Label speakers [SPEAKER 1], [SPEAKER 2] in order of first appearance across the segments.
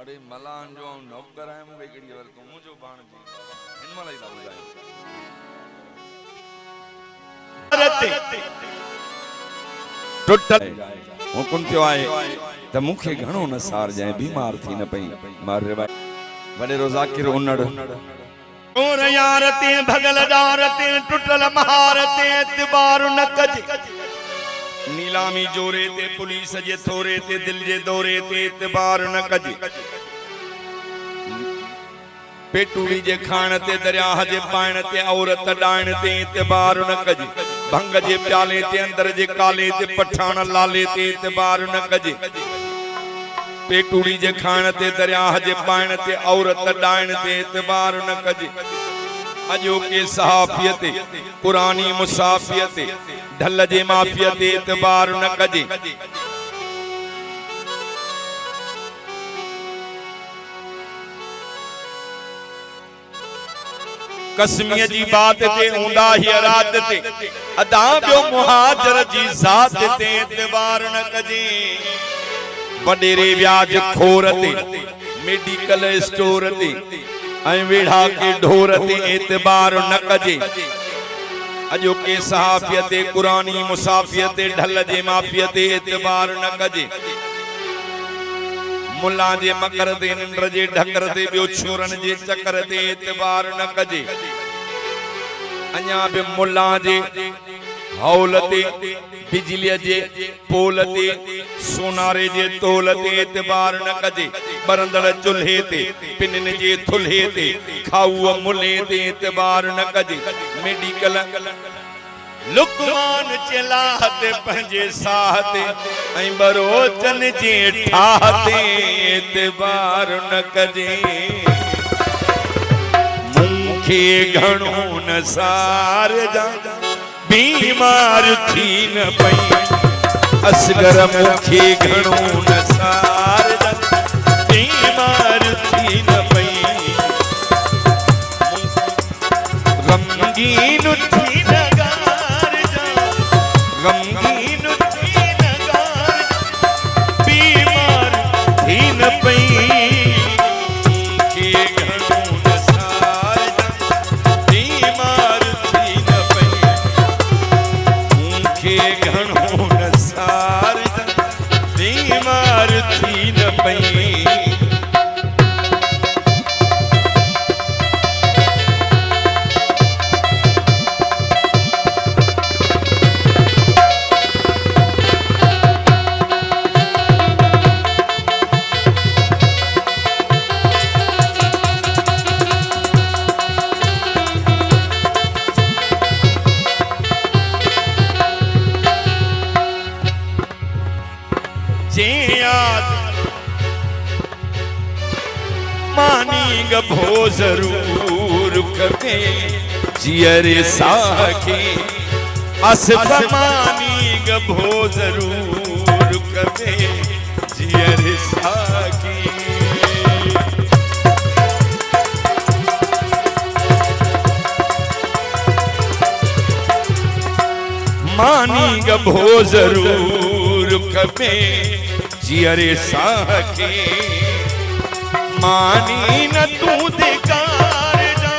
[SPEAKER 1] अरे मलान जो नौकर है मुझे कड़ी वर तू मुझे बाण जी इन मलाई लाग जाए टोटल हुकुम थियो आहे त मुखे घणो न सार जाए बीमार थी न पई मार रे भाई वडे रोजाकिर उन्नड़
[SPEAKER 2] और यार ते भगल दार ते टुटल महार ते एतबार न कज नीलामी जोरे ते पुलिस जे थोरे ते दिल जे दौरे ते एतबार न कज पेटूड़ी जे खाण ते दरिया जे पाण ते औरत डाण ते एतबार न कज भंग जे प्याले ते अंदर जे काले ते पठान लाले ते एतबार न कज पेटूड़ी जे खाण ते दरिया जे पाण ते औरत डाण ते एतबार न कज अजो के सहाफियत पुरानी मुसाफियत ढल जे माफियत एतबार न कजे कसमिय जी बात ते ऊंदा ही रात ते अदा बियो मुहाजर जी जात ते एतबार न कजे वडेरे व्याज खोर ते मेडिकल स्टोर ते ऐं वेढ़ा के ढोर ते एतबार न कजे अजो के सहाफियत कुरानी मुसाफियत ढल जे माफियत एतबार न कजे मुल्ला जे मकर ते निंद्र जे ढकर ते बियो छोरन जे चकर ते एतबार न कजे अञा बि मुल्ला जे हौल ते बिजली जे पोल ते सोनारे जे तोल ते एतबार न कजे बरंदड़ चुल्हे ते पिनन जे थुल्हे ते खाऊ मुल्हे ते एतबार न कजे मेडिकल लुकमान चलाते पंजे साहते ऐं बरोचन जे ठाहते एतबार न कजे मुखे घणो न सार जा बीमार थी न पई असगर मुखे घणो न सार जा बीमार थी न पई गमगीन थी न गार जा गमगीन थी न गार बीमार थी न पई के घणो न सार जा बीमार थी न पई के घणो न सार जा बीमार थी न पई मानीग भो जरूर कबे जियरे साके असफ मानीग भो जरूर कबे जियरे साके मानीग भो जरूर कबे जियरे साके मानी न तू देकार जा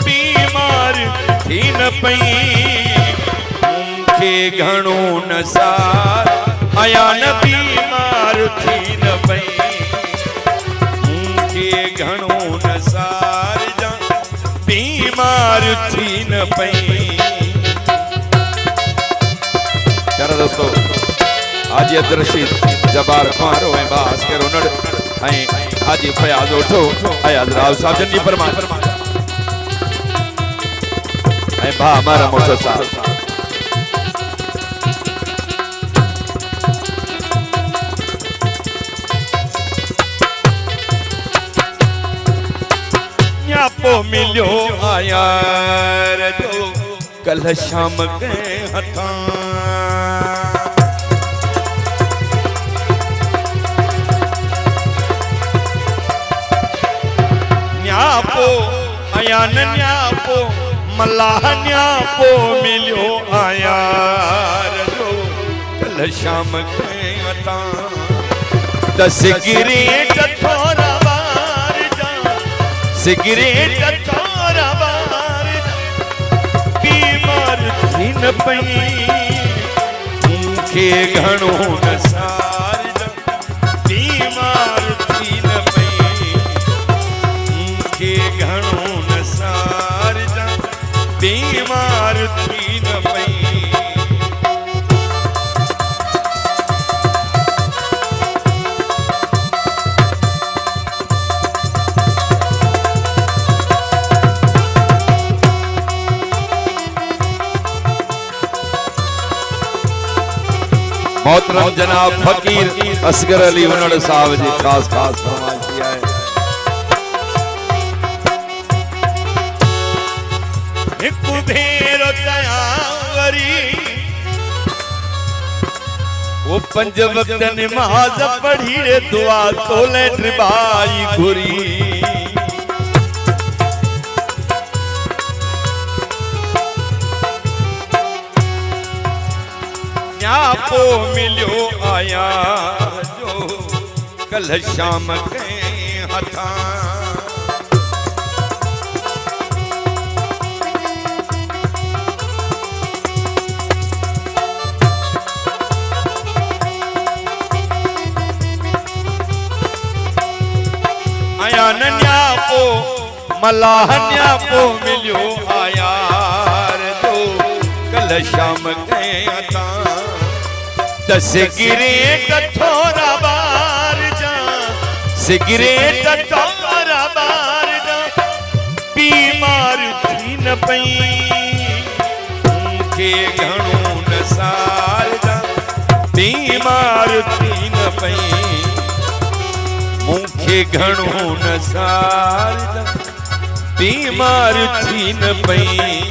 [SPEAKER 2] बीमार थी न पई मुखे घणो न सार आया न बीमार थी न पई मुखे घणो न सार जा बीमार थी न पई।
[SPEAKER 1] प्यारा दोस्तों हाजी अब्दुल रशीद जबार खारो ऐं बास के रोनड़ ऐं हाजी फयाज उठो अयाज राव साहब जन जी फरमान ऐं भा हमारा मोटो साहब
[SPEAKER 2] न्यापो मिलियो आयार जो कल शाम गए हथा न्यापो आयान न्यापो मल्लाह न्यापो मिलियो आयार जो कल शाम गए हथा दस गिरे थोरा सिगरेट छोरा बार बीमार थी न पई मूंखे घणो नसार बीमार थी न पई मूंखे घणो नसार बीमार थी न पई मोहतरम जनाब फकीर असगर अली हुनड़ साहब जी खास खास फरमाइश किया है। एक भेरो तयावरी वो पंज वक्त नमाज पढ़ी रे दुआ तोले ट्रिबाई घुरी पो मिलियो आया जो कल शाम के हथा आया नन्या पो मलाहन्या पो मिलियो आया जो कल शाम के हथा सिगरेट थोड़ा बार जा सिगरेट थोड़ा बार जा बीमार थी न पई मूंखे घणो नसार जा बीमार थी न पई मूंखे घणो नसार जा बीमार थी न पई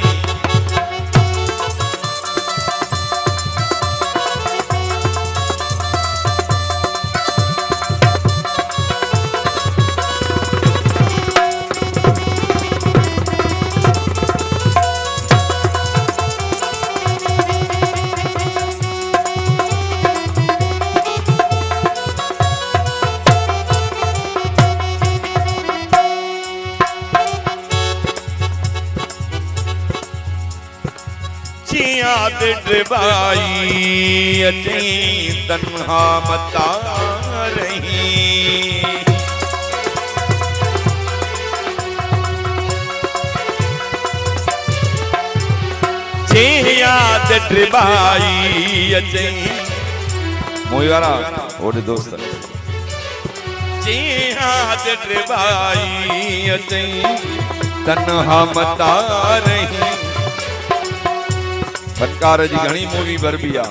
[SPEAKER 2] याद ड्रबाई अचे तन्हा मता रही जे याद ड्रबाई अचे मोई वारा ओडे दोस्त जे याद ड्रबाई अचे तन्हा मता रही फनकार जी घणी मूवी भरबी आ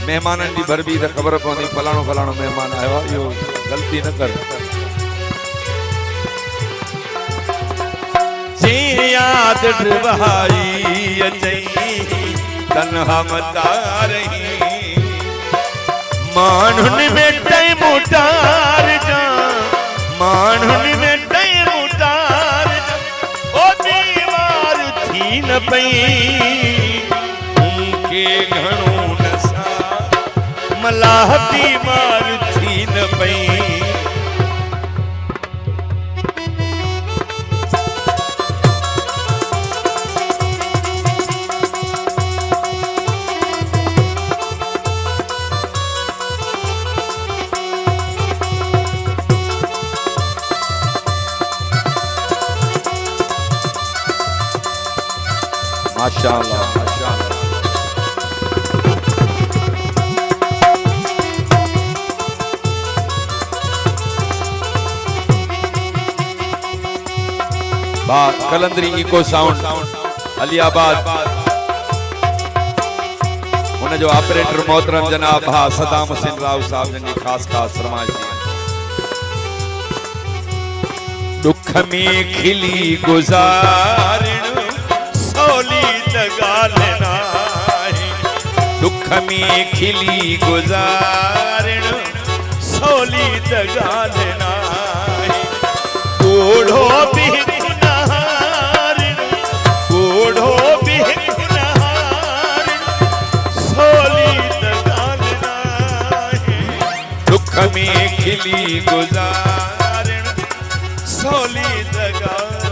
[SPEAKER 2] मेहमानन जी भरबी त खबर कोनी फलाणो फलाणो मेहमान आयो यो गलती न कर जे याद ड्रबाई अचई तन्हा मता रही मानुन में टाइम उतार जा मानुन में टाइम उतार जा ओ बीमार थी न पई मूंखे घणो नसार मलाह बीमार थी न पई माशाअल्लाह माशाअल्लाह बात कलंदरी इको साउंड अलियाबाद उन जो ऑपरेटर मोहतरम जनाब हा सदाम हुसैन राव साहब जन जी खास खास फरमाइश दुख में खिली गुजारण सोली गाल नाही दुख में खिली गुजारण सोली गाल नाही कोढ़ो भी गुनाहारण कोढ़ो भी गुनाहारण सोली गाल नाही दुख में खिली गुजारण जगाए